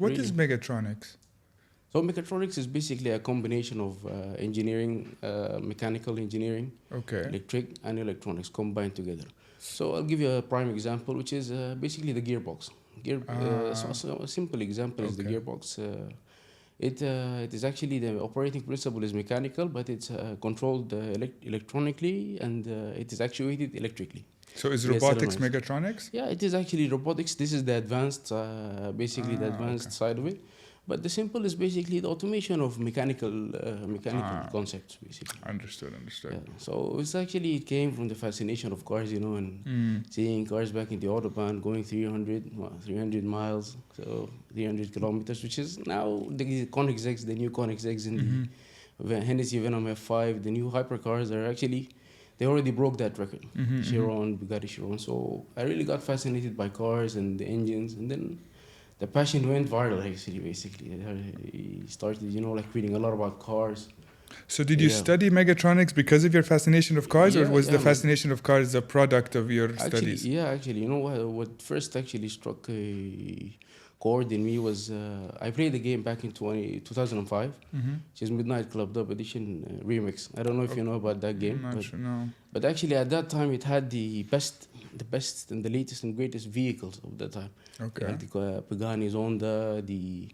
What is mechatronics? So mechatronics is basically a combination of engineering, mechanical engineering, electric and electronics combined together. So I'll give you a prime example, which is basically the gearbox. So a simple example is the gearbox. It is actually, the operating principle is mechanical, but it's controlled electronically, and it is actuated electrically. So is robotics mechatronics? Yeah, it is actually robotics. This is the advanced, basically the advanced side of it. But the simple is basically the automation of mechanical concepts, basically. Understood. Yeah. So it came from the fascination of cars, and seeing cars back in the Autobahn going 300 miles, so 300 kilometers, which is now the new Koenigseggs in the Hennessy Venom F5, the new hypercars are actually, they already broke that record. Chiron, Bugatti Chiron. So I really got fascinated by cars and the engines, and then the passion went viral, actually, basically. I started, reading a lot about cars. So did you study mechatronics because of your fascination of cars, or was the fascination of cars a product of your studies? Yeah, actually, what first actually struck a chord in me was, I played the game back in 2005, which is Midnight Club Dub Edition Remix. I don't know if you know about that game. I'm not sure, no. But actually, at that time, it had the best and the latest and greatest vehicles of that time. Okay. Like the Pagani's, Honda, the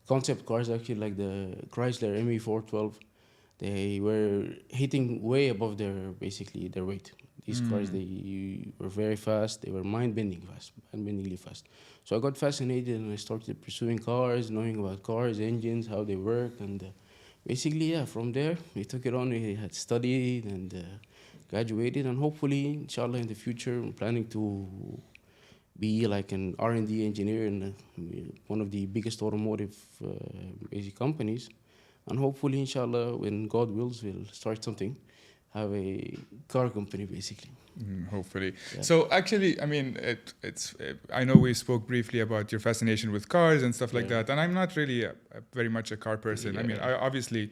concept cars, actually, like the Chrysler ME412. They were hitting way above their weight. These cars, they were very fast. They were mind-bendingly fast. So I got fascinated, and I started pursuing cars, knowing about cars, engines, how they work, and basically, from there, we took it on. We had studied and graduated, and hopefully, inshallah, in the future, I'm planning to be like an R&D engineer in one of the biggest automotive basic companies. And hopefully, inshallah, when God wills, we'll start something, have a car company, basically. Hopefully. Yeah. So actually, I mean, I know we spoke briefly about your fascination with cars and stuff like that, and I'm not really very much a car person. Yeah. I mean,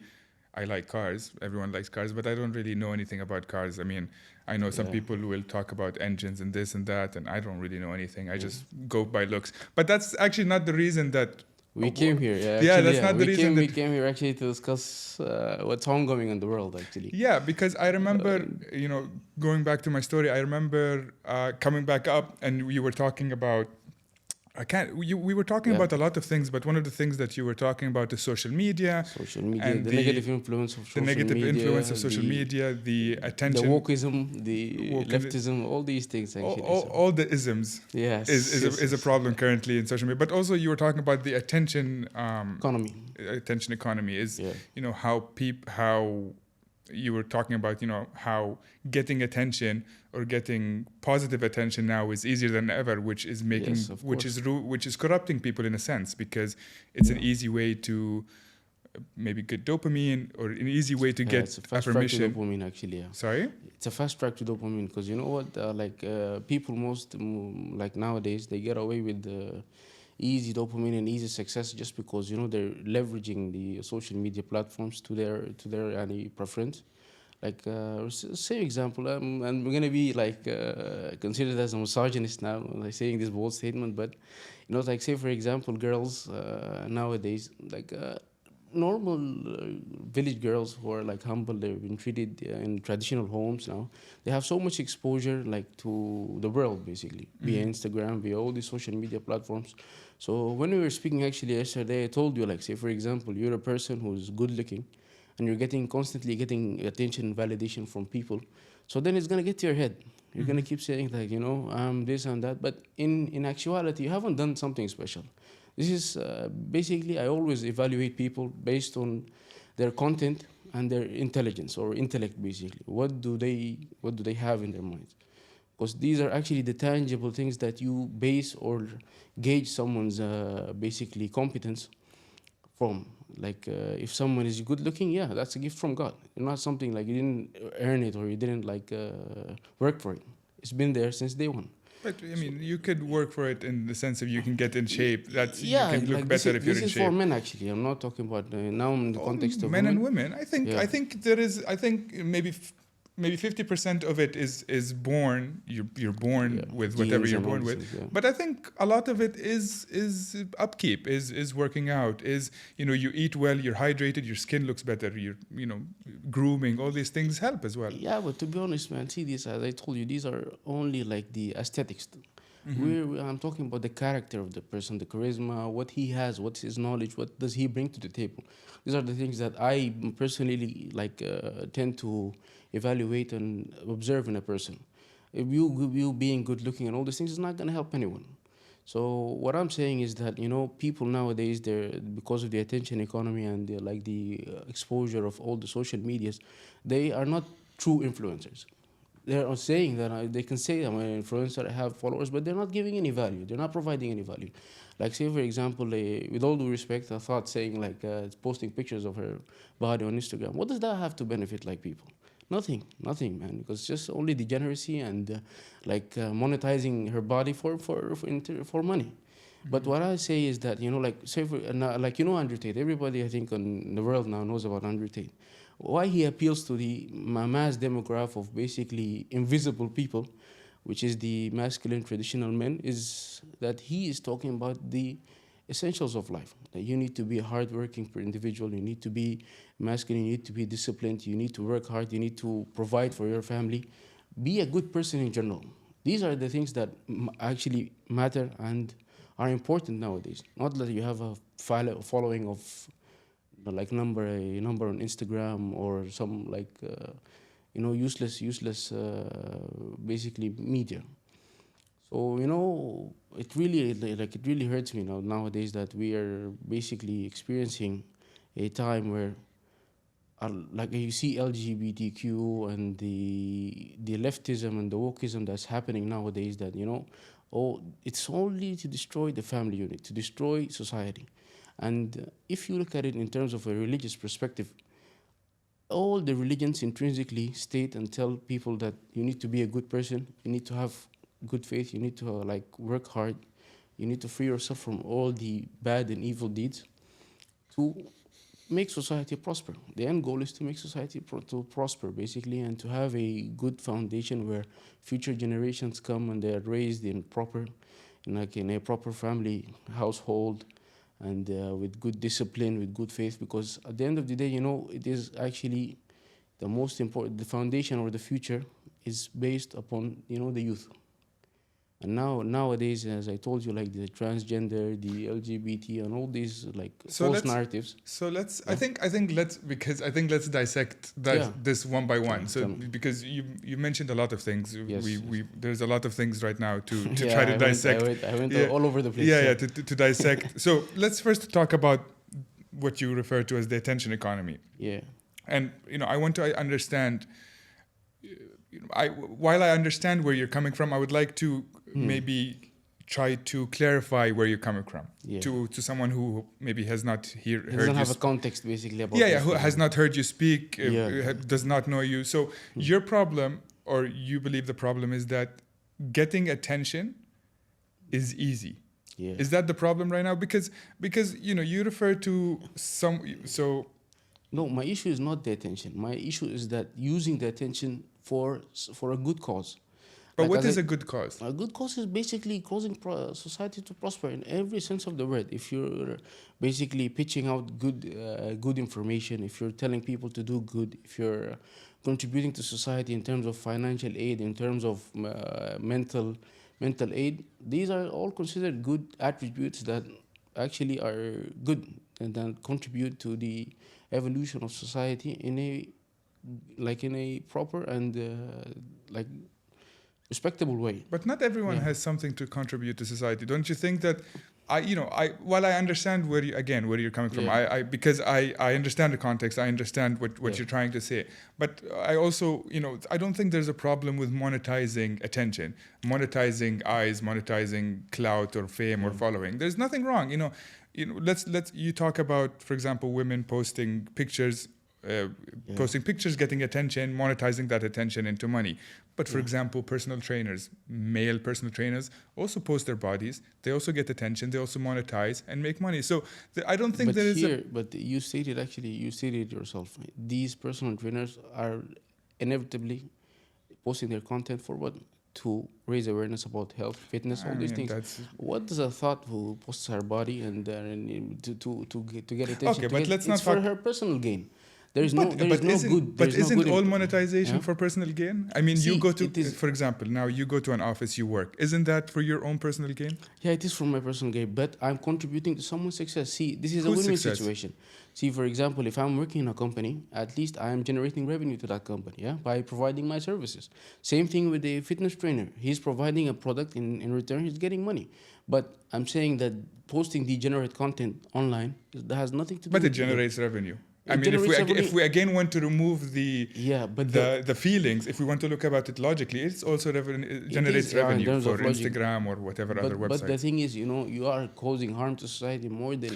I like cars. Everyone likes cars, but I don't really know anything about cars. I mean, I know some people will talk about engines and this and that, and I don't really know anything. I just go by looks. But that's actually not the reason that we came here. That's not the reason. We came here actually to discuss what's ongoing in the world, actually. Yeah, because I remember, going back to my story, I remember coming back up, and you were talking about. We were talking about a lot of things, but one of the things that you were talking about is social media. And the negative influence of social media. The negative influence of social media, the attention. The wokeism, the leftism, all these things, actually. All the isms is a problem currently in social media. But also you were talking about the attention economy. Attention economy is, how you were talking about, how getting attention or getting positive attention now is easier than ever, which is which is corrupting people in a sense, because it's an easy way to maybe get dopamine, or an easy way to get it's a fast affirmation. Track to dopamine, actually. Sorry? It's a fast track to dopamine, because you know what? People like nowadays, they get away with easy dopamine and easy success just because they're leveraging the social media platforms to their any preference. Like same example, I'm gonna be considered as a misogynist now, like saying this bold statement, but like say for example, girls nowadays, like normal village girls who are like humble, they've been treated in traditional homes now. They have so much exposure to the world, basically, via Instagram, via all these social media platforms. So when we were speaking actually yesterday, I told you, say for example, you're a person who's good looking and you're constantly getting attention and validation from people. So then it's going to get to your head. You're going to keep saying I'm this and that. But in actuality, you haven't done something special. This is basically, I always evaluate people based on their content and their intelligence or intellect, basically. What do they have in their minds? Because these are actually the tangible things that you base or gauge someone's basically competence from. Like if someone is good looking, that's a gift from God. It's not something like you didn't earn it or you didn't work for it. It's been there since day one. But I mean, you could work for it in the sense of you can get in shape. You can look better if you're in shape. This is for men, actually. I'm not talking about now in the context of men women. And women. I think maybe maybe 50% of it is born. You're born with whatever Genes you're and all born these with. things, yeah. But I think a lot of it is upkeep, is working out, is, you know, you eat well, you're hydrated, your skin looks better, you're, you know, grooming, all these things help as well. Yeah, but to be honest, man, see this, as I told you, these are only like the aesthetics. I'm talking about the character of the person, the charisma, what he has, what's his knowledge, what does he bring to the table. These are the things that I personally like tend to evaluate and observe in a person. If you being good looking and all these things is not going to help anyone. So what I'm saying is that, you know, people nowadays, they're, because of the attention economy and the exposure of all the social medias, they are not true influencers. They're saying that they can say I'm an influencer, I have followers, but they're not giving any value. They're not providing any value. Like, say for example, with all due respect, I thought saying like posting pictures of her body on Instagram. What does that have to benefit like people? Nothing, man. Because it's just only degeneracy and monetizing her body for money. But what I say is that, you know, like, say for like, you know, Andrew Tate. Everybody I think in the world now knows about Andrew Tate. Why he appeals to the mass demographic of basically invisible people, which is the masculine traditional men, is that he is talking about the essentials of life. That you need to be a hardworking individual, you need to be masculine, you need to be disciplined, you need to work hard, you need to provide for your family, be a good person in general. These are the things that actually matter and are important nowadays. Not that you have a following of like a number on Instagram or some useless basically media. So, you know, it really hurts me nowadays that we are basically experiencing a time where like you see LGBTQ and the leftism and the wokeism that's happening nowadays, that, you know, it's only to destroy the family unit, to destroy society. And if you look at it in terms of a religious perspective, all the religions intrinsically state and tell people that you need to be a good person, you need to have good faith, you need to work hard, you need to free yourself from all the bad and evil deeds to make society prosper. The end goal is to make society to prosper, basically, and to have a good foundation where future generations come and they are raised in a proper family household, and with good discipline, with good faith, because at the end of the day, you know, it is actually the most important, the foundation or the future is based upon, you know, the youth. And nowadays, as I told you, like the transgender, the LGBT, and all these false narratives. So let's. Yeah. I think let's dissect this one by one. So because you mentioned a lot of things. Yes, there's a lot of things right now to try to dissect. I went all over the place. Yeah, to dissect. So let's first talk about what you refer to as the attention economy. Yeah. And, you know, I want to understand. While I understand where you're coming from, I would like to maybe try to clarify where you're coming from to someone who maybe has not heard you. Doesn't have a context basically about. Who has not heard you speak, does not know you. So your problem, or you believe the problem, is that getting attention is easy. Yeah. Is that the problem right now? Because you know, you refer to some. So no, my issue is not the attention. My issue is that using the attention for a good cause. But what is a good cause? A good cause is basically causing society to prosper in every sense of the word. If you're basically pitching out good information, if you're telling people to do good, if you're contributing to society in terms of financial aid, in terms of mental aid, these are all considered good attributes that actually are good and that contribute to the evolution of society in a proper and respectable way. But not everyone has something to contribute to society. Don't you think that while I understand where you're coming from, because I understand the context, I understand what you're trying to say. But I also, you know, I don't think there's a problem with monetizing attention, monetizing eyes, monetizing clout or fame or following. There's nothing wrong. You know, you talk about, for example, women posting pictures, getting attention, monetizing that attention into money. But for example, male personal trainers also post their bodies. They also get attention. They also monetize and make money. So I don't think there is. But you stated yourself. These personal trainers are inevitably posting their content for what? To raise awareness about health, fitness, all these things. What does a thought who posts her body and to get attention? Okay, but let's not it's talk for her personal gain. There is but isn't all monetization yeah? for personal gain? I mean, See, you go to, for example, now you go to an office, you work. Isn't that for your own personal gain? Yeah, it is for my personal gain, but I'm contributing to someone's success. See, this is Whose a win-win success? situation. See, for example, if I'm working in a company, at least I am generating revenue to that company, yeah, by providing my services. Same thing with the fitness trainer. He's providing a product, in return he's getting money. But I'm saying that posting degenerate content online, that has nothing to do But with it generates revenue. I It mean, generates if we again want to remove the but the feelings, if we want to look about it logically, it's also it generates revenue in terms for of logic. Instagram or whatever other websites. But the thing is, you are causing harm to society more than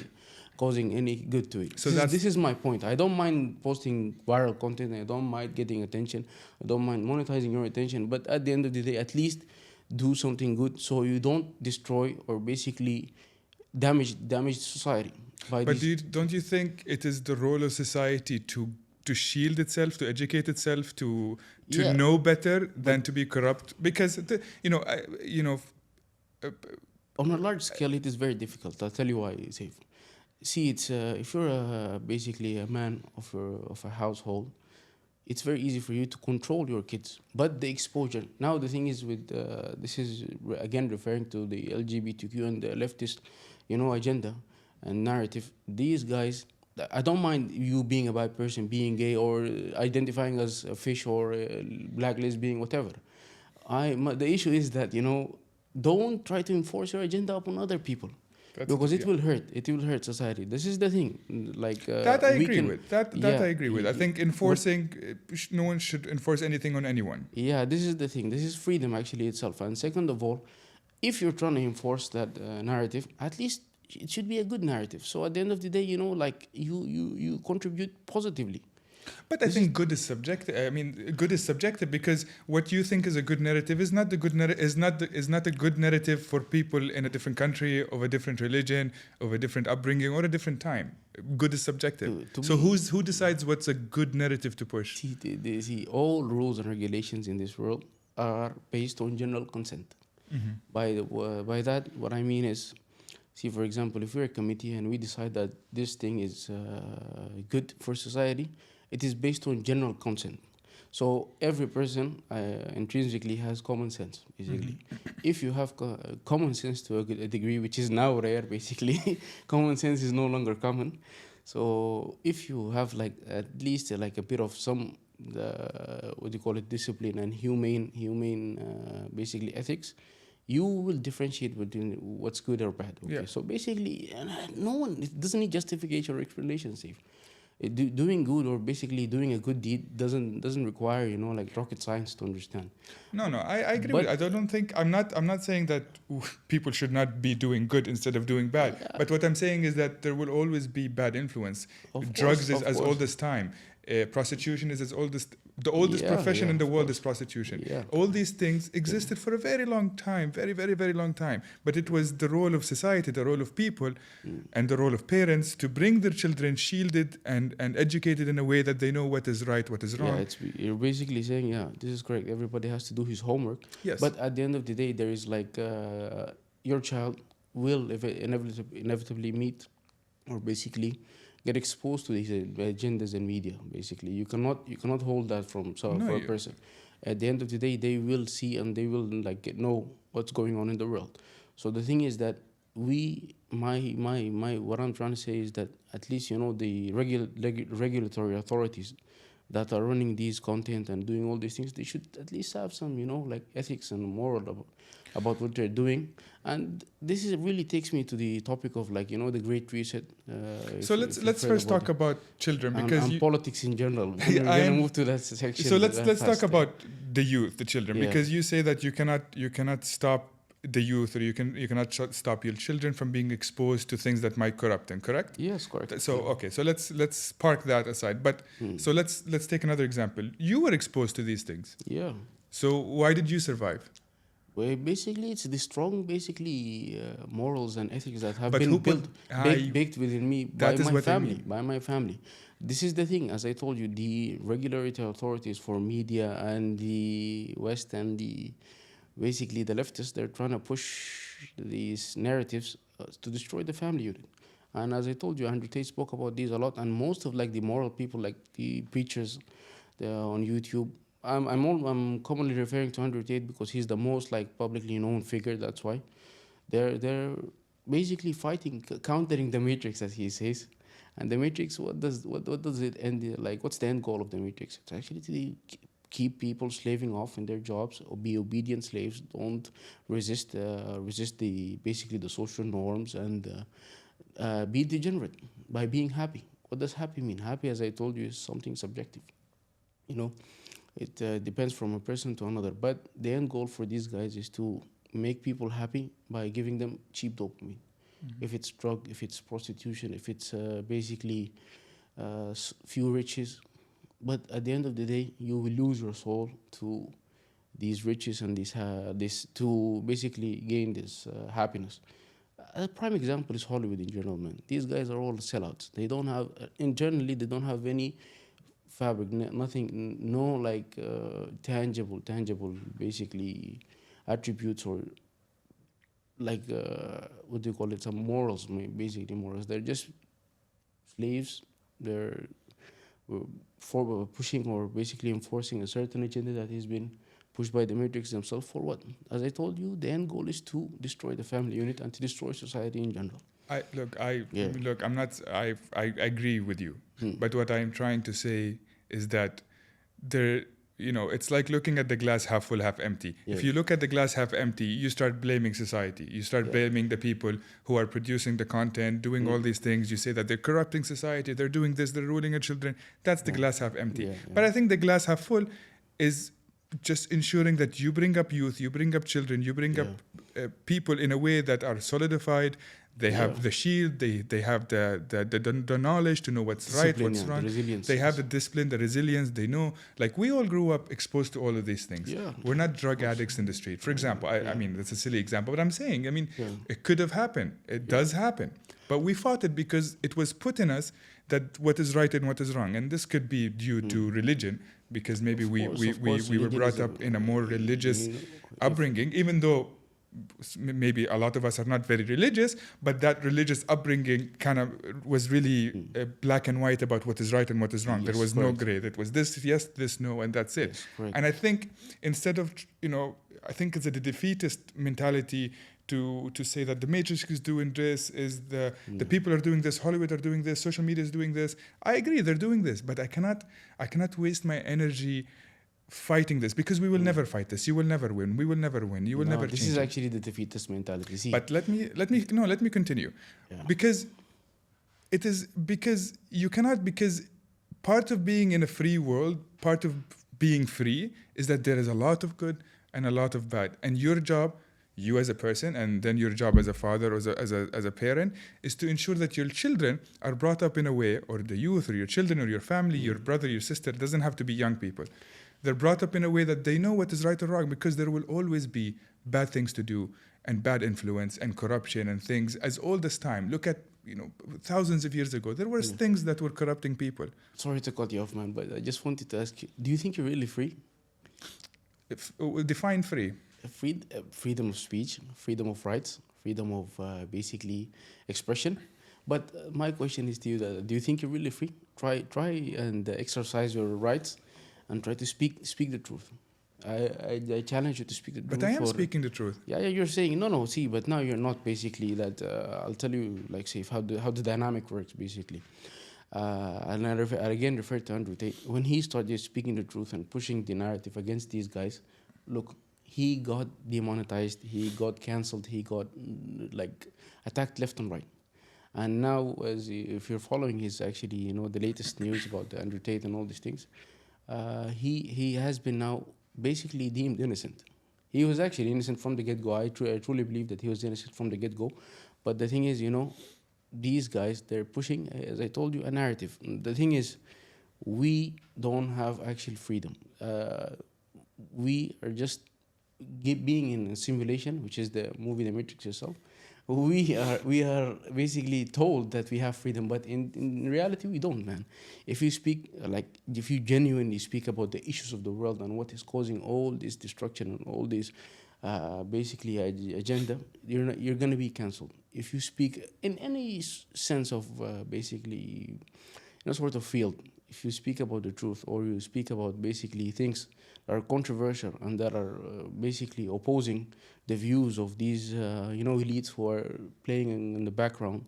causing any good to it. So this is my point. I don't mind posting viral content. I don't mind getting attention. I don't mind monetizing your attention. But at the end of the day, at least do something good so you don't destroy or basically damage society. But don't you think it is the role of society to shield itself, to educate itself, to know better than to be corrupt? Because on a large scale, it is very difficult. I'll tell you why, Saif. See, it's if you're basically a man of a household, it's very easy for you to control your kids. But the exposure. Now the thing is with this is again referring to the LGBTQ and the leftist, agenda and narrative. These guys, I don't mind you being a bad person, being gay, or identifying as a fish or a black lesbian, whatever. The issue is that don't try to enforce your agenda upon other people. Because it will hurt. It will hurt society. This is the thing. That I agree with. I agree with. I think no one should enforce anything on anyone. Yeah, this is the thing. This is freedom actually itself. And second of all, if you're trying to enforce that narrative, at least it should be a good narrative. So at the end of the day, you contribute positively. But I think good is subjective. I mean, good is subjective because what you think is a good narrative is not the good is not a good narrative for people in a different country, of a different religion, of a different upbringing, or a different time. Good is subjective. So who decides what's a good narrative to push? See, all rules and regulations in this world are based on general consent. Mm-hmm. By that, what I mean is, see, for example, if we're a committee and we decide that this thing is good for society, it is based on general consent. So every person intrinsically has common sense, basically. Mm-hmm. If you have common sense to a degree, which is now rare, basically, common sense is no longer common. So if you have at least a bit of some, discipline and humane basically ethics, you will differentiate between what's good or bad. Okay? Yeah. So basically, it doesn't need justification or explanation, Steve. Doing good or basically doing a good deed doesn't require rocket science to understand. No, I agree with it. I don't think I'm not saying that people should not be doing good instead of doing bad. Yeah. But what I'm saying is that there will always be bad influence. Drugs is as old as time. Prostitution is as old as the oldest profession in the world is prostitution. Yeah. All these things existed for a very long time, very, very, very long time. But it was the role of society, the role of people, and the role of parents to bring their children shielded and educated in a way that they know what is right, what is wrong. Yeah, you're basically saying, this is correct. Everybody has to do his homework. Yes. But at the end of the day, there is your child will inevitably meet or basically get exposed to these agendas and media. Basically, you cannot hold that for a person. At the end of the day, they will see and they will know what's going on in the world. So the thing is that what I'm trying to say is that at least the regulatory authorities that are running these content and doing all these things, they should at least have some ethics and moral about what they're doing. And this really takes me to the topic of the Great Reset. So let's first talk about children because and politics in general. We're gonna move to that section. So let's talk about the youth, the children, because you say that you cannot stop the youth, or you cannot stop your children from being exposed to things that might corrupt them. Correct? Yes, correct. So okay, so let's park that aside. But so let's take another example. You were exposed to these things. Yeah. So why did you survive? Well, basically, it's the strong, basically, morals and ethics that have But been who put? built, baked within me by That is my what I family. mean. By my family. This is the thing, as I told you, the regulatory authorities for media and the West and the basically the leftists, they're trying to push these narratives to destroy the family unit. And as I told you, Andrew Tate spoke about these a lot, and most of like the moral people, like the preachers, on YouTube. I'm commonly referring to Andrew Tate because he's the most like publicly known figure. That's why they're basically fighting, countering the matrix, as he says. And the matrix, what does it end like? What's the end goal of the matrix? It's actually to keep people slaving off in their jobs or be obedient slaves. Don't resist the basically the social norms and be degenerate by being happy. What does happy mean? Happy, as I told you, is something subjective. You know, it depends from a person to another. But the end goal for these guys is to make people happy by giving them cheap dopamine. Mm-hmm. If it's drug, if it's prostitution, if it's basically few riches. But at the end of the day, you will lose your soul to these riches and this to basically gain this happiness. A prime example is Hollywood in general, man. These guys are all sellouts. They don't have, internally, they don't have any fabric, nothing, no like tangible, basically attributes or like what do you call it? Some morals, basically morals. They're just slaves. They're for pushing or basically enforcing a certain agenda that has been pushed by the matrix themselves. For what? As I told you, the end goal is to destroy the family unit and to destroy society in general. I'm not. I agree with you, but what I'm trying to say is that there. It's like looking at the glass half full, half empty. Yeah. If you look at the glass half empty, you start blaming society. You start blaming the people who are producing the content, doing all these things. You say that they're corrupting society, they're doing this, they're ruining our children. That's the glass half empty. But I think the glass half full is just ensuring that you bring up youth, you bring up children, you bring up people in a way that are solidified. They have the shield, they have the knowledge to know what's discipline, right, what's wrong. The they have the discipline, the resilience. They know, like we all grew up exposed to all of these things. Yeah, we're not drug addicts in the street. For example, I mean, that's a silly example, but I'm saying, it could have happened. It does happen. But we fought it because it was put in us that what is right and what is wrong. And this could be due to religion, because maybe we were brought up in a more religious upbringing, even though maybe a lot of us are not very religious, but that religious upbringing kind of was really black and white about what is right and what is wrong. There was no gray. It was this yes, this no, and that's it. And I think instead of, I think it's a defeatist mentality to say that the matrix is doing this, is the people are doing this, Hollywood are doing this, social media is doing this. I agree, they're doing this, but I cannot waste my energy fighting this, because we will never fight this. You will never win. We will never win. You will never change. This is actually the defeatist mentality. See? But let me continue. Yeah. Because you cannot, because part of being in a free world, part of being free is that there is a lot of good and a lot of bad. And your job, you as a person, and then your job as a father or as a parent, is to ensure that your children are brought up in a way, or the youth or your children or your family, your brother, your sister, it doesn't have to be young people. They're brought up in a way that they know what is right or wrong, because there will always be bad things to do and bad influence and corruption and things as old as time. Look at, thousands of years ago, there were things that were corrupting people. Sorry to cut you off, man, but I just wanted to ask you, do you think you're really free? Define free. Freedom of speech, freedom of rights, freedom of basically expression. But my question is to you, do you think you're really free? Try and exercise your rights and try to speak the truth. I challenge you to speak the truth. But I am speaking the truth. Yeah, you're saying, no, see, but now you're not basically that. I'll tell you, like, say, how the dynamic works, basically. And I again refer to Andrew Tate. When he started speaking the truth and pushing the narrative against these guys, look, he got demonetized, he got cancelled, he got, attacked left and right. And now, if you're following his, actually, the latest news about Andrew Tate and all these things, he has been now basically deemed innocent. He was actually innocent from the get-go. I truly believe that he was innocent from the get-go. But the thing is, these guys, they're pushing, as I told you, a narrative. The thing is, we don't have actual freedom. We are just being in a simulation, which is the movie The Matrix itself. We are basically told that we have freedom, but in reality we don't, man. If you speak if you genuinely speak about the issues of the world and what is causing all this destruction and all this basically agenda, you're gonna be cancelled. If you speak in any sense of basically sort of field, if you speak about the truth or you speak about basically things that are controversial and that are basically opposing the views of these elites who are playing in the background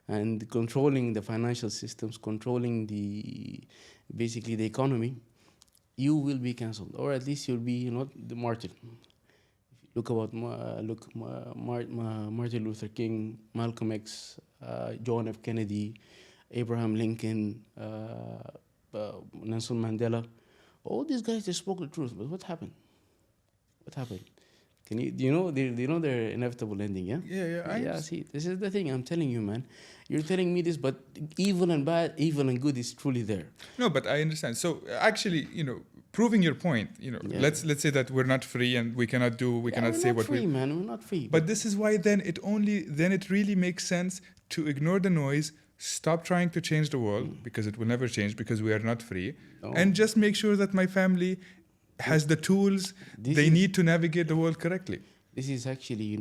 and controlling the financial systems, controlling basically the economy, you will be cancelled, or at least you'll be the martyr. Look about Martin Luther King, Malcolm X, John F. Kennedy, Abraham Lincoln, Nelson Mandela. All these guys, they spoke the truth, but what happened? What happened? Do you know their inevitable ending? Yeah. Yeah. See, this is the thing I'm telling you, man. You're telling me this, but evil and bad, evil and good is truly there. No, but I understand. So actually, proving your point, let's say that we're not free and we cannot say what we. We're not free, man. We're not free. But this is why then it really makes sense to ignore the noise. Stop trying to change the world because it will never change because we are not free, and just make sure that my family has the tools they need to navigate the world correctly. This is actually,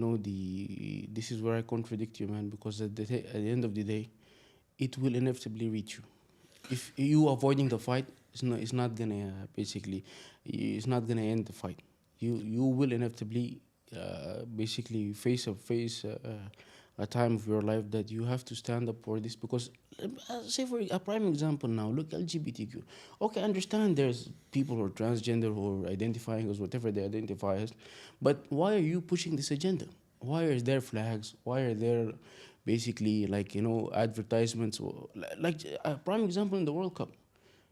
this is where I contradict you, man, because at the end of the day, it will inevitably reach you. If you avoiding the fight, it's not gonna end the fight. You will inevitably basically face a time of your life that you have to stand up for this, because say for a prime example now, look, LGBTQ. Okay, I understand there's people who are transgender or identifying as whatever they identify as, but why are you pushing this agenda? Why are there flags? Why are there basically advertisements? Like a prime example in the World Cup.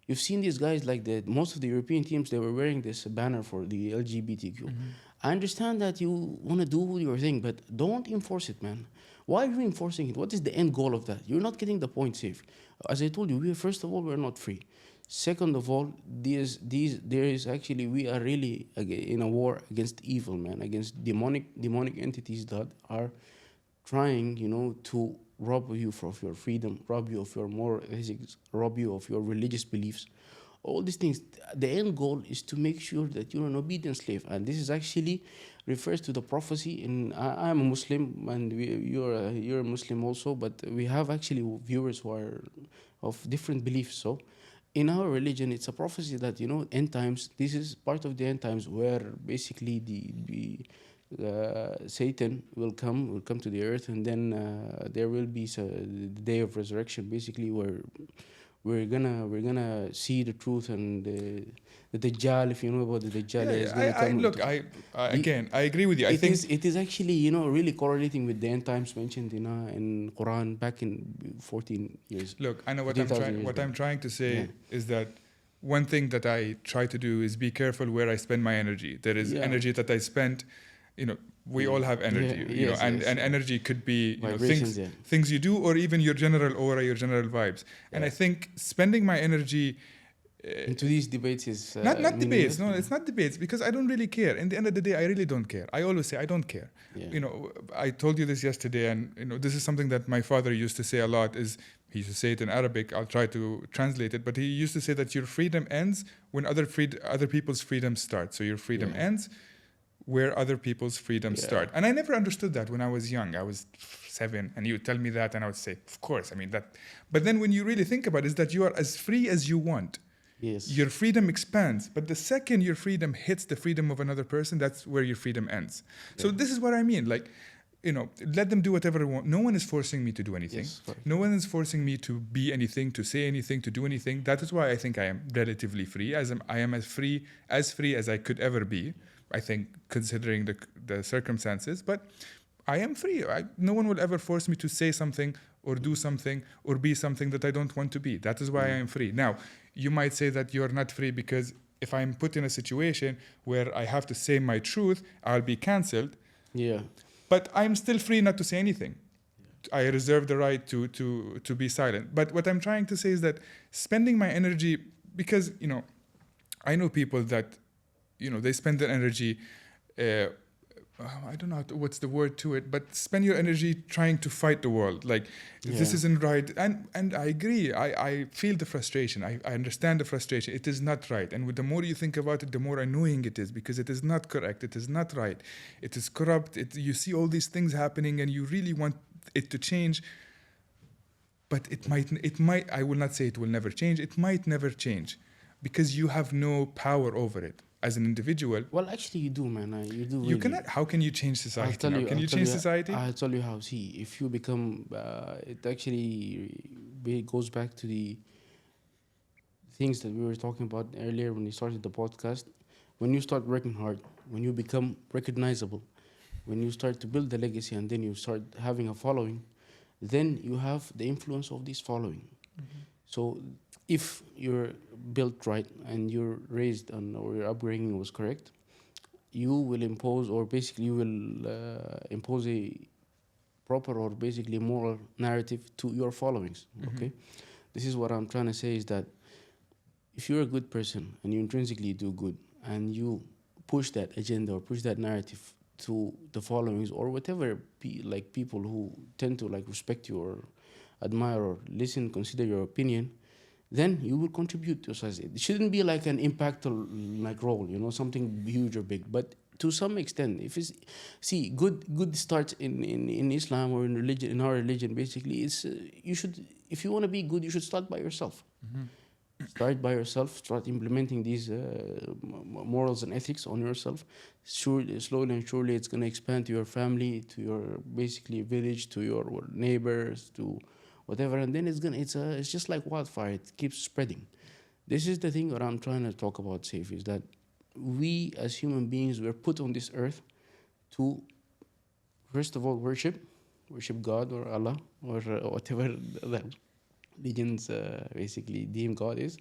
You've seen these guys, like most of the European teams, they were wearing this banner for the LGBTQ. Mm-hmm. I understand that you want to do your thing, but don't enforce it, man. Why are you enforcing it? What is the end goal of that? You're not getting the point safe. As I told you, first of all, we're not free. Second of all, we are really in a war against evil, man, against demonic entities that are trying, to rob you of your freedom, rob you of your moral ethics, rob you of your religious beliefs. All these things, the end goal is to make sure that you're an obedient slave. And this is actually refers to the prophecy. I'm a Muslim, and you're a Muslim also, but we have actually viewers who are of different beliefs. So in our religion, it's a prophecy that, end times, this is part of the end times where basically Satan will come to the earth, and then there will be the day of resurrection, basically, where we're gonna see the truth, and the Dajjal, if you know about the Dajjal, is gonna come. I agree with you. It is actually really correlating with the end times mentioned in Quran back in 14 years. Look, I know what I'm trying to say is that one thing that I try to do is be careful where I spend my energy. There is energy that I spend. We all have energy, and energy could be things you do, or even your general aura, your general vibes. And I think spending my energy into these debates is not debates. No, it's not debates, because I don't really care. In the end of the day, I really don't care. I always say I don't care. Yeah. I told you this yesterday, and this is something that my father used to say a lot. He used to say it in Arabic. I'll try to translate it, but he used to say that your freedom ends when other people's freedom starts. So your freedom ends where other people's freedoms start. And I never understood that when I was young. I was 7, and you would tell me that, and I would say, of course, I mean that. But then when you really think about it, is that you are as free as you want. Yes. Your freedom expands, but the second your freedom hits the freedom of another person, that's where your freedom ends. Yeah. So this is what I mean. Like, let them do whatever they want. No one is forcing me to do anything. Yes, no one is forcing me to be anything, to say anything, to do anything. That is why I think I am relatively free. I am as free as I could ever be, I think, considering the circumstances. But I am free. No one will ever force me to say something or do something or be something that I don't want to be. That is why I am free. Now, you might say that you're not free because if I'm put in a situation where I have to say my truth, I'll be cancelled. Yeah. But I'm still free not to say anything. I reserve the right to be silent. But what I'm trying to say is that spending my energy, because, I know people that, they spend their energy uh, I don't know what's the word to it, but spend your energy trying to fight the world. Like, this Yeah. isn't right. And I agree. I feel the frustration. I understand the frustration. It is not right. And with the more you think about it, the more annoying it is, because it is not correct. It is not right. It is corrupt. You see all these things happening and you really want it to change. But it might, I will not say it will never change. It might never change because you have no power over it. As an individual, Well, actually, you do, man. You do. you really. cannot. How can you change society? Now? Can you change society? I'll tell you how. See, if you become, it actually goes back to the things that we were talking about earlier when we started the podcast. When you start working hard, when you become recognizable, when you start to build the legacy, and then you start having a following, then you have the influence of this following. So if you're built right and you're raised on, or your upbringing was correct, you will impose, or basically you will impose a proper or basically moral narrative to your followings. Okay, this is what I'm trying to say, is that if you're a good person and you intrinsically do good and you push that agenda or push that narrative to the followings or whatever like people who tend to like respect you or admire or listen, consider your opinion, then you will contribute to society. It shouldn't be like an impactful like role, you know, something huge or big, but to some extent, if it's, see, good starts in Islam or in religion, in our religion, basically, it's you should, if you want to be good, you should start by yourself. Start by yourself. Start implementing these morals and ethics on yourself. Surely, slowly and surely, it's going to expand to your family, to your basically village, to your neighbors, to whatever, and then it's just like wildfire. It keeps spreading. This is the thing that I'm trying to talk about, Saif, is that we as human beings were put on this earth to, first of all, worship God or Allah or whatever the religions basically deem God is.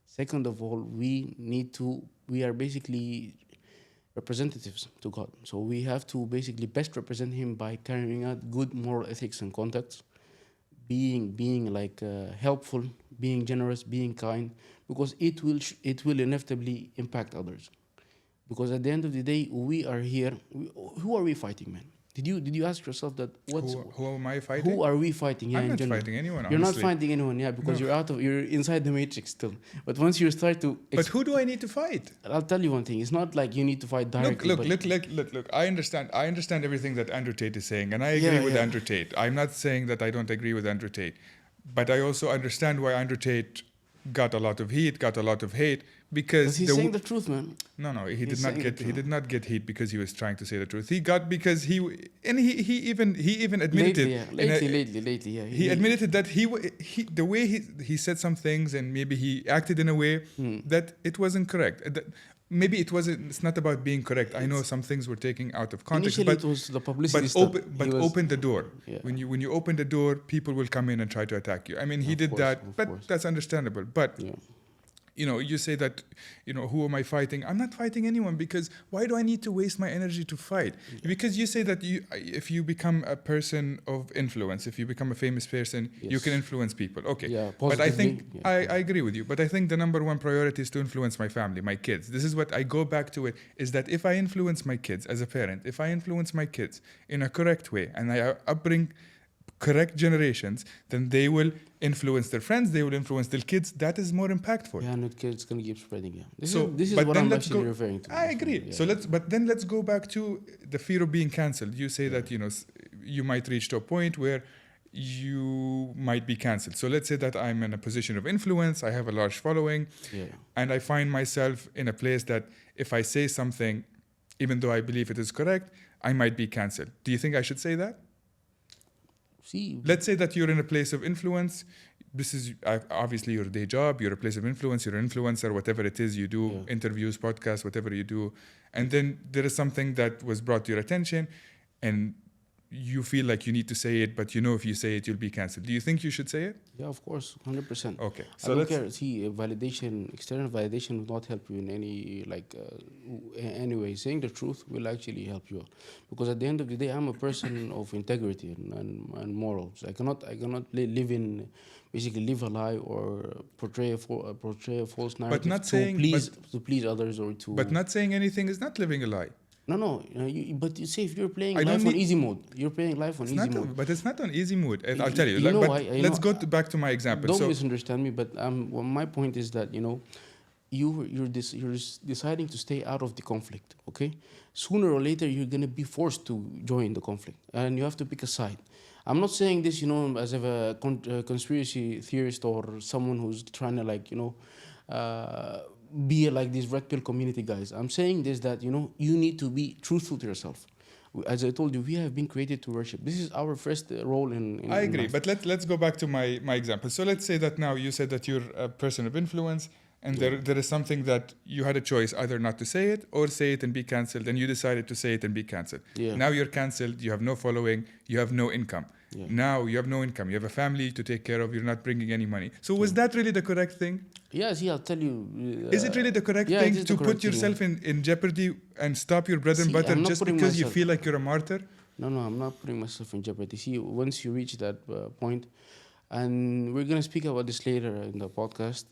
Second of all, we are basically representatives to God. So we have to basically best represent Him by carrying out good moral ethics and conducts, being like helpful, being generous, being kind, because it will inevitably impact others. Because at the end of the day, we are here. Who are we fighting, man? Did you ask yourself that? Who am I fighting? Who are we fighting? Yeah, I'm in not general. fighting anyone. You're Honestly. not fighting anyone, yeah, because No. you're inside the matrix still. But once you start to, But who do I need to fight? I'll tell you one thing. It's not like you need to fight directly. Look. I understand everything that Andrew Tate is saying, and I agree with Andrew Tate. I'm not saying that I don't agree with Andrew Tate, but I also understand why Andrew Tate got a lot of heat, got a lot of hate, because he's saying the truth, man. No, he He's did not get heat because he was trying to say the truth. He got because he even admitted Lately, yeah. he admitted that he the way he said some things, and maybe he acted in a way that it wasn't correct. Maybe it's not about being correct. I know some things were taken out of context, Initially, but it was the publicity open the door. Yeah. When you open the door, people will come in and try to attack you. I mean, he did that, but that's understandable. But yeah. You say that, who am I fighting? I'm not fighting anyone, because why do I need to waste my energy to fight? Because you say that if you become a person of influence, if you become a famous person, you can influence people. Okay. Yeah, but I think, I agree with you, but I think the number one priority is to influence my family, my kids. This is what I go back to, it is that if I influence my kids as a parent, if I influence my kids in a correct way, and I upbring correct generations, then they will influence their friends, they will influence their kids. That is more impactful. Yeah, and it's going to keep spreading. Yeah. This is but what then I'm let's actually go, referring to. I agree. Yeah. So let's go back to the fear of being cancelled. You say that you might reach to a point where you might be cancelled. So let's say that I'm in a position of influence, I have a large following, and I find myself in a place that if I say something, even though I believe it is correct, I might be cancelled. Do you think I should say that? Let's say that you're in a place of influence. This is obviously your day job. You're a place of influence. You're an influencer, whatever it is you do, interviews, podcasts, whatever you do. And then there is something that was brought to your attention, and you feel like you need to say it, but if you say it, you'll be cancelled. Do you think you should say it? Yeah, of course, 100%. Okay. So I don't care. See, external validation will not help you in any way. Saying the truth will actually help you, because at the end of the day, I'm a person of integrity and morals. I cannot live a lie or portray a false narrative to please others or to. But not saying anything is not living a lie. No. But you say if you're playing I don't life on need- easy mode, you're playing life on It's easy not, mode. but it's not on easy mode. And I'll tell you. You know but why? let's go back to my example. Don't So misunderstand me, but well, my point is that you're deciding to stay out of the conflict. Okay, sooner or later you're gonna be forced to join the conflict, and you have to pick a side. I'm not saying this, as of a conspiracy theorist or someone who's trying to be like these red pill community guys. I'm saying this that you need to be truthful to yourself. As I told you, we have been created to worship. This is our first role in I in agree, life. but let's go back to my example. So let's say that now you said that you're a person of influence, and there is something that you had a choice either not to say it or say it and be cancelled, and you decided to say it and be cancelled. Yeah. Now you're cancelled. You have no following. You have no income. Yeah. Now you have no income. You have a family to take care of. You're not bringing any money. So was that really the correct thing? Yeah, see, I'll tell you. Is it really the correct yeah, it thing is to the correct put thing, yourself in jeopardy and stop your bread and See, butter I'm not just putting because you myself- feel like you're a martyr? No, I'm not putting myself in jeopardy. See, once you reach that point, and we're gonna speak about this later in the podcast.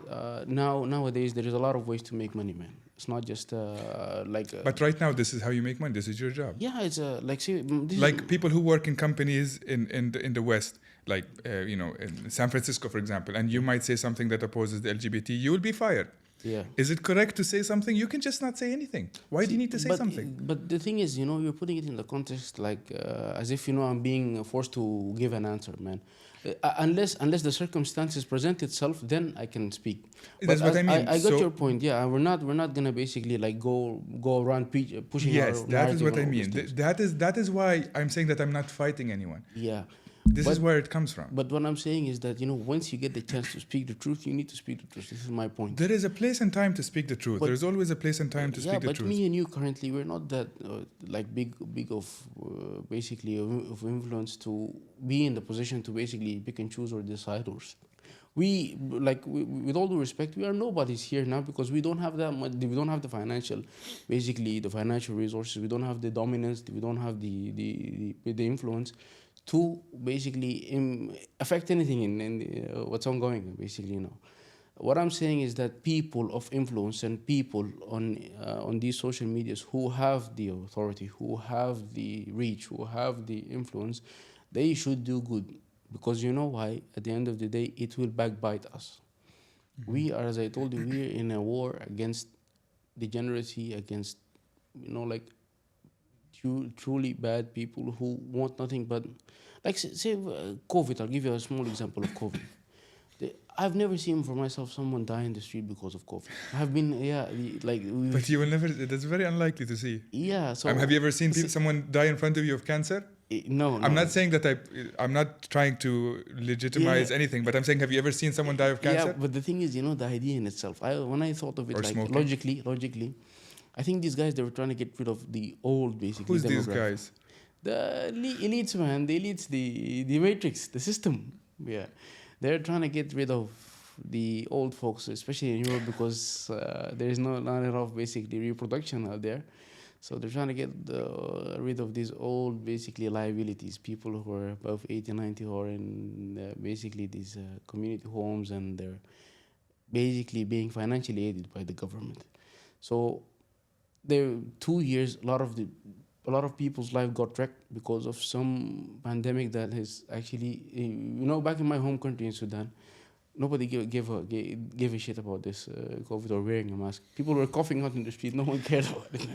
Nowadays, there is a lot of ways to make money, man. It's not just But right now, this is how you make money. This is your job. yeah, it's like see, this Like is, people who work in companies in the West, like in San Francisco, for example, and you might say something that opposes the LGBT, you will be fired. yeah. Is it correct to say something? You can just not say anything. Why do you need to say something? But the thing is, you're putting it in the context as if I'm being forced to give an answer, man. Unless the circumstances present itself, then I can speak. That's But what I mean. I got So- your point. Yeah, we're not gonna basically go around pushing. Yes, our that is narrative what and I all mean. these things. That is why I'm saying that I'm not fighting anyone. Yeah. This is where it comes from. But what I'm saying is that once you get the chance to speak the truth, you need to speak the truth. This is my point. There is a place and time to speak the truth. But- There's always a place and time to Yeah, speak the but truth. me and you currently, we're not that big of basically of influence to be in the position to basically pick and choose or decide. Or with all due respect, we are nobodies here now because we don't have that much. We don't have the financial resources. We don't have the dominance. We don't have the influence to basically affect anything in what's ongoing. Basically, What I'm saying is that people of influence and people on these social medias who have the authority, who have the reach, who have the influence, they should do good. Because you know why? At the end of the day, it will backbite us. Mm-hmm. We are, as I told you, we are in a war against degeneracy, against truly bad people who want nothing but, say COVID. I'll give you a small example of COVID. I've never seen for myself someone die in the street because of COVID. I've been, But you will never. That's very unlikely to see. Yeah. So have you ever seen someone die in front of you of cancer? No. I'm not saying that I'm not trying to legitimize anything, but I'm saying, have you ever seen someone die of cancer? Yeah, but the thing is, the idea in itself. When I thought of it, logically, I think these guys, they were trying to get rid of the old, basically. Who's these guys? The elites, man. The elites, the matrix, the system. Yeah, they're trying to get rid of the old folks, especially in Europe, because there is not enough basically reproduction out there. So they're trying to get rid of these old basically liabilities, people who are above 80, 90 who are in basically these community homes, and they're basically being financially aided by the government. So there 2 years, a lot of people's life got wrecked because of some pandemic that has actually, back in my home country in Sudan, nobody gave a shit about this COVID or wearing a mask. People were coughing out in the street. No one cared about it.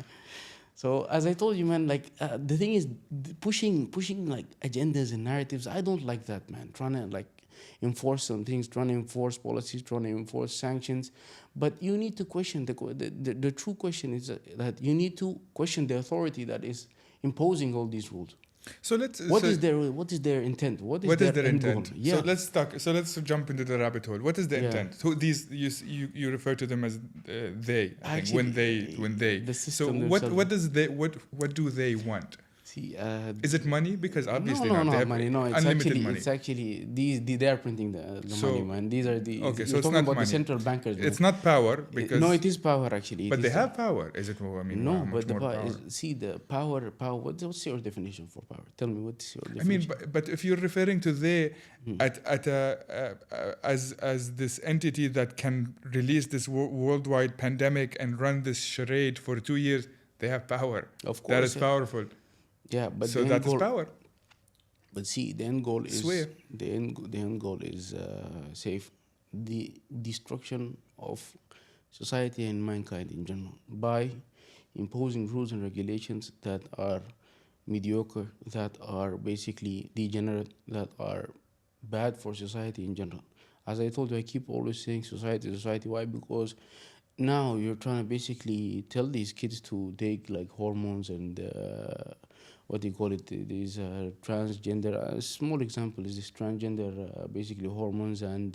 So as I told you, man, the thing is pushing agendas and narratives. I don't like that, man. Trying to enforce some things, trying to enforce policies, trying to enforce sanctions. But you need to question the true question is that you need to question the authority that is imposing all these rules. So let's. What is their intent? What is their end intent? goal? Yeah. So let's jump into the rabbit hole. What is the intent? So these you refer to them as they. I think when they. The So system what do they want? See, is it money? Because obviously no, they have money. No, it's unlimited money. It's actually they are printing the money, man. These are the okay. So you're it's talking not about money. the central bankers. It's not power because no, it is power actually. But they have power. Is it more? I mean, no, but the power. See the power. What's your definition for power? Tell me what's your definition. I mean, but if you're referring to they as this entity that can release this worldwide pandemic and run this charade for 2 years. They have power. Of That course, is powerful. yeah, but So that is power. But see, the end goal is Swear. the end goal is safe the destruction of society and mankind in general by imposing rules and regulations that are mediocre, that are basically degenerate, that are bad for society in general. As I told you, I keep always saying society, society. Why? Because now you're trying to basically tell these kids to take like hormones and what do you call it, these transgender, a small example is this transgender basically hormones and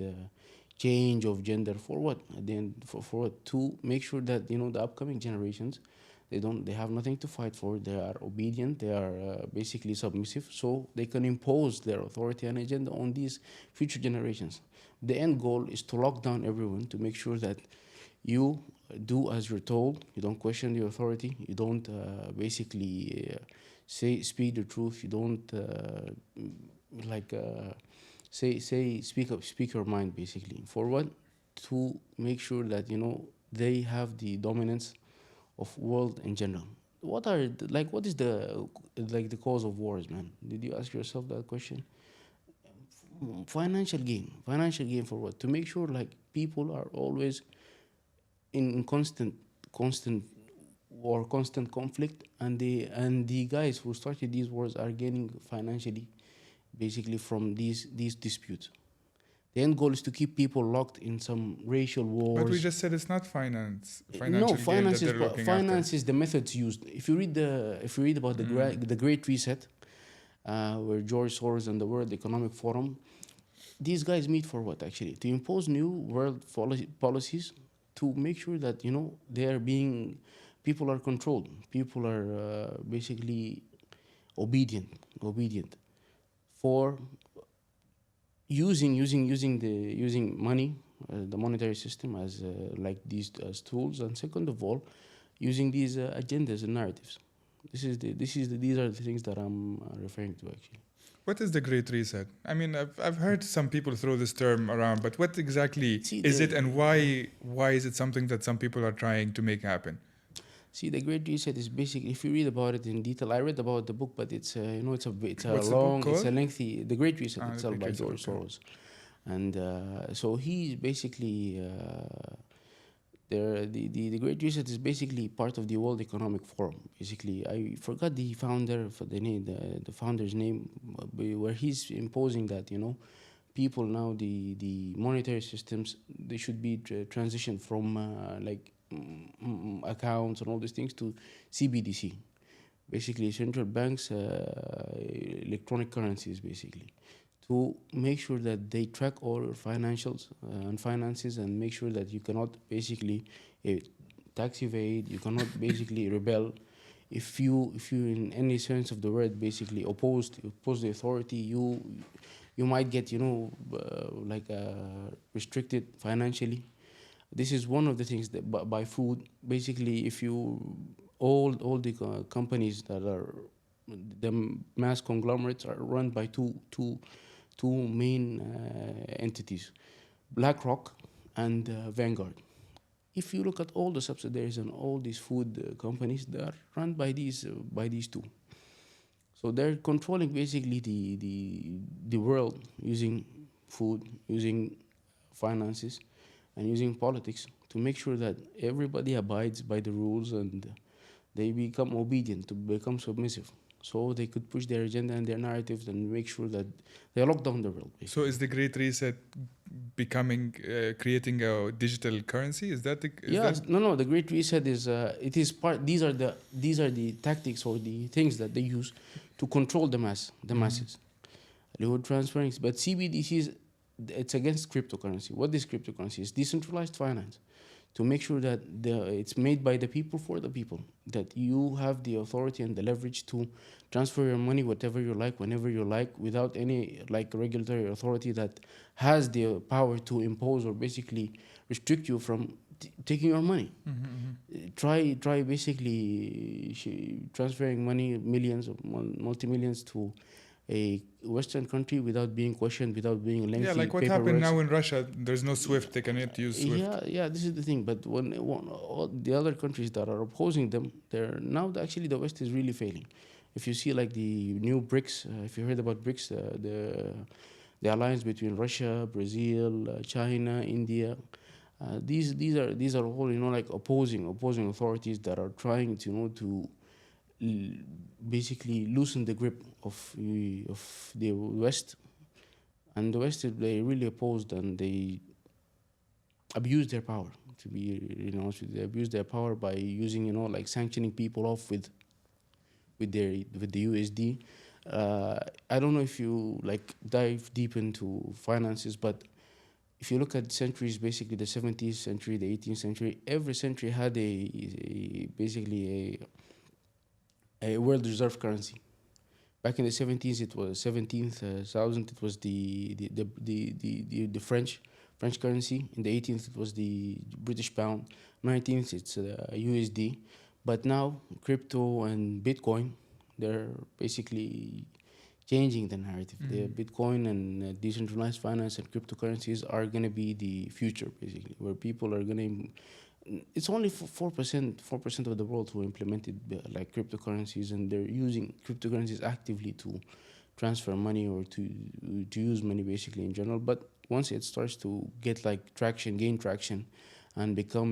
change of gender for what at the end, for what, to make sure that the upcoming generations, they have nothing to fight for, they are obedient, they are basically submissive, so they can impose their authority and agenda on these future generations. The end goal is to lock down everyone, to make sure that you do as you're told, you don't question the authority, you don't basically speak the truth, you don't speak your mind, basically. For what? To make sure that they have the dominance of world in general. What is the cause of wars, man? Did you ask yourself that question? Financial gain for what? To make sure like people are always in constant war, constant conflict, and the guys who started these wars are gaining financially, basically, from these disputes. The end goal is to keep people locked in some racial wars. But we just said it's not financial No, gain that they're looking finance after. is the methods used. If you read about the Great Reset, where George Soros and the World Economic Forum, these guys meet for what, actually? To impose new world policies, to make sure that people are controlled, people are basically obedient for using money, the monetary system as like these as tools, and second of all, using these agendas and narratives. These are the things that I'm referring to, actually. What is the Great Reset? I mean, I've heard some people throw this term around, but what exactly is it, and why is it something that some people are trying to make happen? See, the Great Reset is basically, if you read about it in detail, I read about the book, but it's a What's the book it's a called? lengthy, The Great Reset The itself, Great by Reset, George okay. Soros. And so he's basically, the Great Reset is basically part of the World Economic Forum. Basically, I forgot the founder for the name, the founder's name, where he's imposing that people now, the monetary systems, they should be transitioned from accounts and all these things to CBDC, basically central banks, electronic currencies, basically, to make sure that they track all your financials and finances, and make sure that you cannot basically tax evade, you cannot basically rebel. If you in any sense of the word basically oppose the authority, you might get restricted financially. This is one of the things that by food, basically, if you all the companies that are the mass conglomerates are run by two main entities, BlackRock and Vanguard. If you look at all the subsidiaries and all these food companies, they are run by these two. So they're controlling basically the world, using food, using finances, and using politics to make sure that everybody abides by the rules and they become obedient, to become submissive, so they could push their agenda and their narratives and make sure that they lock down the world, basically. So is the Great Reset becoming creating a digital currency? Is that No, the Great Reset is it is part. These are the tactics or the things that they use to control the masses. They were transferring, but CBDCs, it's against cryptocurrency. What is cryptocurrency? It's decentralized finance, to make sure that it's made by the people for the people, that you have the authority and the leverage to transfer your money whatever you like, whenever you like, without any regulatory authority that has the power to impose or basically restrict you from taking your money. Try basically transferring money, millions or multi-millions, to a Western country without being questioned, without being lengthy Yeah, like what paperwork. happened now in Russia? There's no SWIFT. They cannot use SWIFT. Yeah, this is the thing. But when all the other countries that are opposing them, they're now actually the West is really failing. If you see like the new BRICS, if you heard about BRICS, the alliance between Russia, Brazil, China, India, these are all like opposing authorities that are trying to basically loosen the grip of the West, and the West they really opposed and they abuse their power. To be honest with you, they abuse their power by using like sanctioning people off with the USD. I don't know if you like dive deep into finances, but if you look at centuries, basically the 17th century, the 18th century, every century had basically a world reserve currency. Back in the 17th, it was 17,000. It was the French currency. In the 18th, it was the British pound. 19th, it's USD. But now, crypto and Bitcoin, they're basically changing the narrative. The Bitcoin and decentralized finance and cryptocurrencies are going to be the future, basically, where people are going to. It's only 4% of the world who implemented like cryptocurrencies, and they're using cryptocurrencies actively to transfer money or to use money basically in general. But once it starts to get like gain traction, and become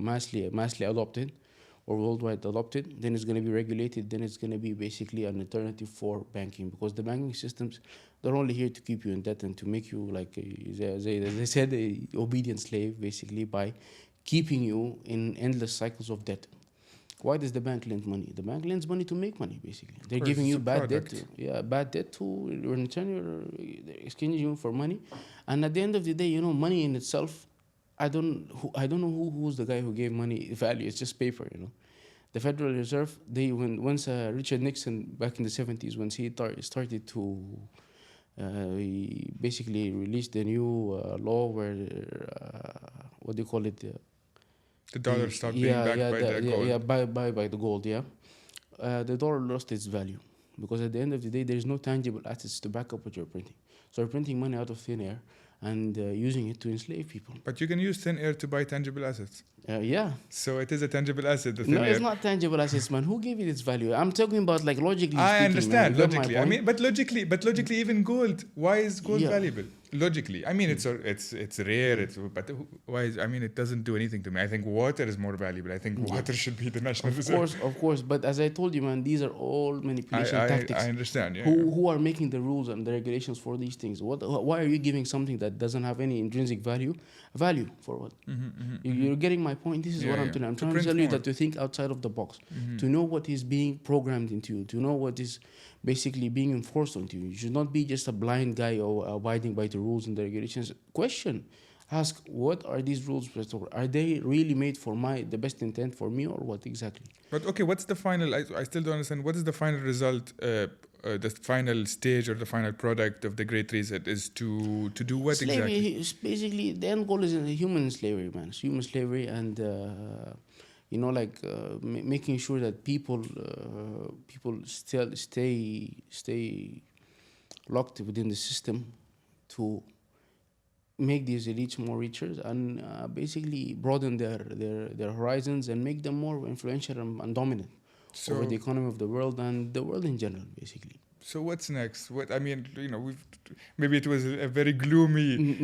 massively adopted or worldwide adopted, then it's going to be regulated. Then it's going to be basically an alternative for banking, because the banking systems, they're only here to keep you in debt and to make you like they said a obedient slave, basically, by keeping you in endless cycles of debt. Why does the bank lend money? The bank lends money to make money, basically. They're giving you bad debt. Bad debt to return they're exchanging you for money. And at the end of the day, money in itself, I don't know who's the guy who gave money value. It's just paper, The Federal Reserve, once Richard Nixon back in the 70s, once he started to he basically released a new law where what do you call it? The dollar stopped being backed by the gold. By the gold. The dollar lost its value, because at the end of the day, there is no tangible assets to back up what you're printing. So you're printing money out of thin air and using it to enslave people. But you can use thin air to buy tangible assets. So it is a tangible asset. The thin air. It's not tangible assets, man. Who gave it its value? I'm talking about like logically. I understand man. logically. I mean, but logically, even gold. Why is gold valuable? Logically, I mean, it's rare. But why is? I mean, it doesn't do anything to me. I think water is more valuable. I think water should be the national reserve. Of course. But as I told you, man, these are all manipulation tactics. I understand. Who are making the rules and the regulations for these things? Why are you giving something that doesn't have any intrinsic value for what? You're getting my point. This is what I'm telling you. I'm trying to tell you that to think outside of the box, to know what is being programmed into you, to know what is basically being enforced onto you. You should not be just a blind guy or abiding by the rules and the regulations. Ask, what are these rules? Are they really made for the best intent for me, or what exactly? But okay, what's the final? I still don't understand. What is the final result? The final stage or the final product of the Great Reset is to do what slavery, exactly? Basically, the end goal is human slavery, man. It's human slavery, and making sure that people still stay locked within the system to make these elites more richer and basically broaden their horizons and make them more influential and dominant over the economy of the world and the world in general, basically. So what's next? Maybe it was a very gloomy,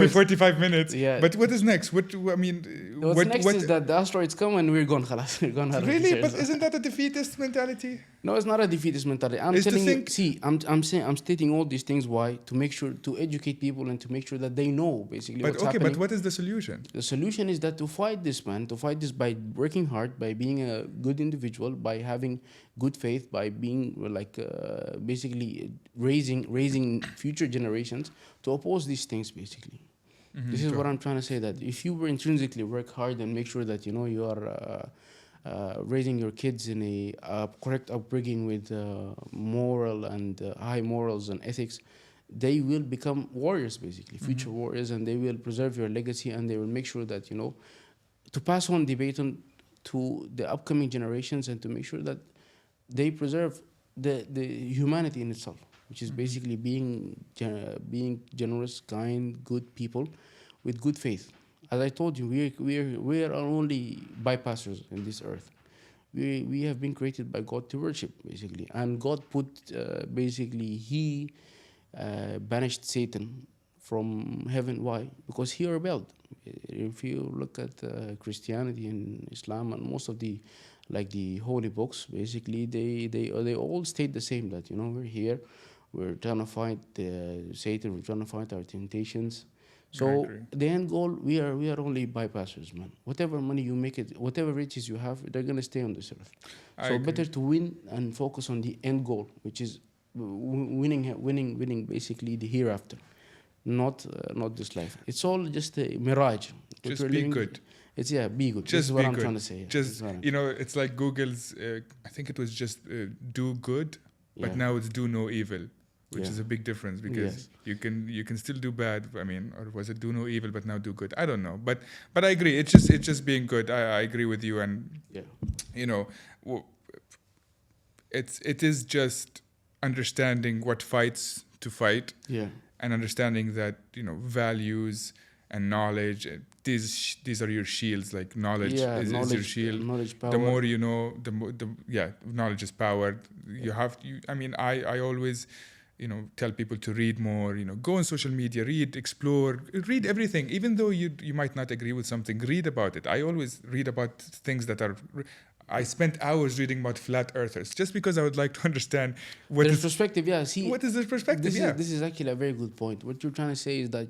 45 minutes. Yeah. But what is next? What's next is that the asteroids come and we're gone. Really? But isn't that a defeatist mentality? No, it's not a defeatist mentality. I'm stating all these things. Why? To make sure to educate people and to make sure that they know basically what's happening. But what is the solution? The solution is that to fight this by working hard, by being a good individual, by having good faith, by being basically raising future generations to oppose these things, basically. This is what I'm trying to say, that if you were intrinsically work hard and make sure that you are raising your kids in a correct upbringing with moral and high morals and ethics, they will become warriors, basically, future warriors, and they will preserve your legacy, and they will make sure that to pass on the baton to the upcoming generations, and to make sure that they preserve the humanity in itself, which is basically being generous, kind, good people with good faith. As I told you, we are only bypassers in this earth. We have been created by God to worship, basically, and God put basically He banished Satan from heaven. Why? Because he rebelled. If you look at Christianity and Islam and most of the holy books, basically they all state the same, that we're here, we're trying to fight Satan, we're trying to fight our temptations. So the end goal, we are only bypassers, man. Whatever money you make it, whatever riches you have, they're gonna stay on this earth. So better to win and focus on the end goal, which is winning basically the hereafter, not this life. It's all just a mirage. Just be good. It's be good. Just this is what be I'm good. trying to say. Just it's like Google's. I think it was just do good, but now it's do no evil, which is a big difference, because you can still do bad. I mean, or was it do no evil but now do good? I don't know, but I agree. It's just being good. I agree with you, and it is just understanding what fights to fight, and understanding that values and knowledge, these are your shields. Like knowledge is your shield. Knowledge, power. The more you know, knowledge is power. I always tell people to read more. Go on social media, read, explore, read everything. Even though you might not agree with something, read about it. I always read about things that are. I spent hours reading about flat earthers just because I would like to understand their perspective. See, what is their perspective? This is actually a very good point. What you're trying to say is that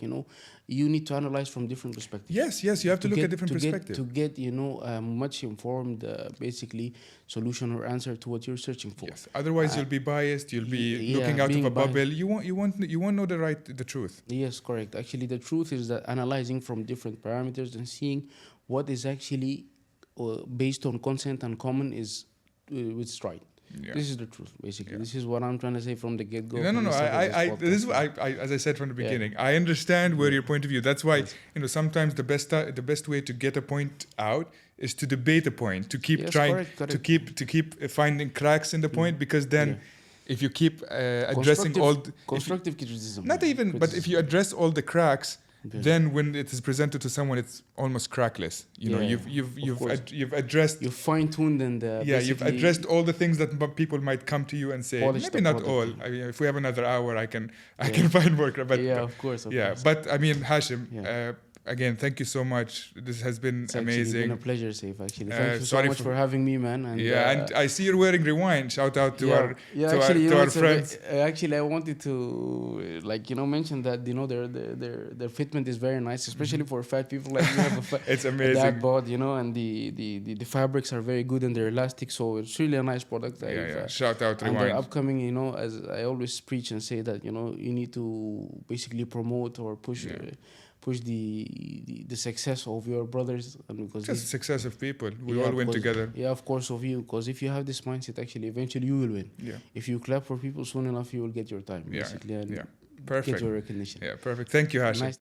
you need to analyze from different perspectives. Yes, you have to look at different perspectives to get much informed, basically solution or answer to what you're searching for. Yes, otherwise you'll be biased. You'll be looking out of a bubble. You won't know the truth. Yes, correct. Actually, the truth is that analyzing from different parameters and seeing what is actually based on consent and common is what's right. This is the truth, basically. This is what I'm trying to say from the get-go. No. This is as I said from the beginning. I understand where your point of view. That's why sometimes the best way to get a point out is to debate a point, to keep trying to keep finding cracks in the point, because then if you keep addressing constructive criticism, but if you address all the cracks. Then when it is presented to someone, it's almost crackless. You've addressed. You've fine-tuned and you've addressed all the things that people might come to you and say. Maybe not all. I mean, if we have another hour, I can find more. But of course. But I mean, Hashim. Again, thank you so much. This has been amazing. It's been a pleasure, Saif, actually. Thank you so much for having me, man. And, and I see you're wearing Rewind. Shout out to our friends. Actually, I wanted to mention that their fitment is very nice, especially for fat people like you have it's amazing. That bod, and the fabrics are very good and they're elastic, so it's really a nice product. Shout out to Rewind. And they're upcoming, as I always preach and say that you need to basically promote or push the success of your brothers, and because just the success of people, we all win together. Of course, of you, because if you have this mindset, actually, eventually you will win. If you clap for people soon enough, you will get your time, basically, and perfect. get your recognition. Perfect. Thank you, Hashim. Nice.